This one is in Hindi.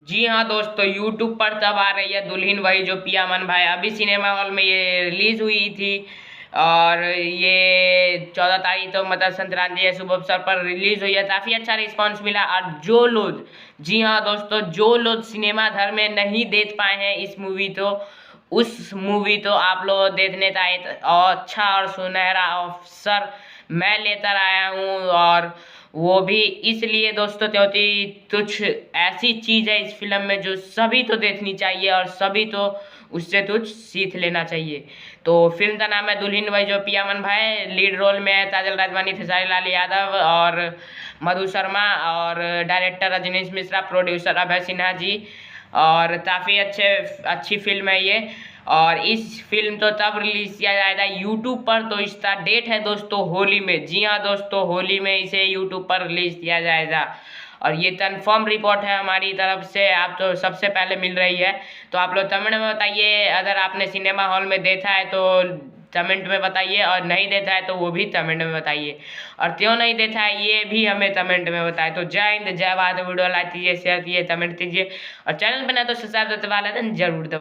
जी हाँ दोस्तों, यूट्यूब पर तब आ रही है दुल्हन वही जो पिया मन भाई। अभी सिनेमा हॉल में ये रिलीज हुई थी और ये 14 तारीख तो मकर संक्रांति है शुभ अवसर पर रिलीज हुई है। काफी अच्छा रिस्पांस मिला। और जो लोग, जी हाँ दोस्तों, जो लोग सिनेमा घर में नहीं देख पाए हैं इस मूवी तो उस मूवी तो आप लोग देखने का एक और अच्छा और सुनहरा अवसर मैं लेकर आया हूँ। और वो भी इसलिए दोस्तों क्योंकि कुछ ऐसी चीज़ है इस फिल्म में जो सभी को देखनी चाहिए और सभी को उससे कुछ सीख लेना चाहिए। तो फिल्म का नाम है दुल्हन वही जो पिया मन भाई। लीड रोल में है काजल राघवानी, खेसारी लाल यादव और मधु शर्मा, और डायरेक्टर रजनीश मिश्रा, प्रोड्यूसर अभय सिन्हा जी। और काफ़ी अच्छी फिल्म है ये। और इस फिल्म तो तब रिलीज किया जाएगा यूट्यूब पर, तो इसका डेट है दोस्तों होली में। जी हाँ दोस्तों, होली में इसे यूट्यूब पर रिलीज किया जाएगा। और ये कंफर्म रिपोर्ट है हमारी तरफ से, आप तो सबसे पहले मिल रही है। तो आप लोग कमेंट में बताइए, अगर आपने सिनेमा हॉल में देखा है तो कमेंट में बताइए, और नहीं देखा है तो वो भी कमेंट में बताइए, और क्यों नहीं देखा है ये भी हमें कमेंट में बताए। तो जय हिंद, जय भारत। वीडियो लाइक कीजिए, शेयर कीजिए, कमेंट कीजिए, और चैनल पर ना तो सब्सक्राइब दबा लेते हैं जरूर दबा।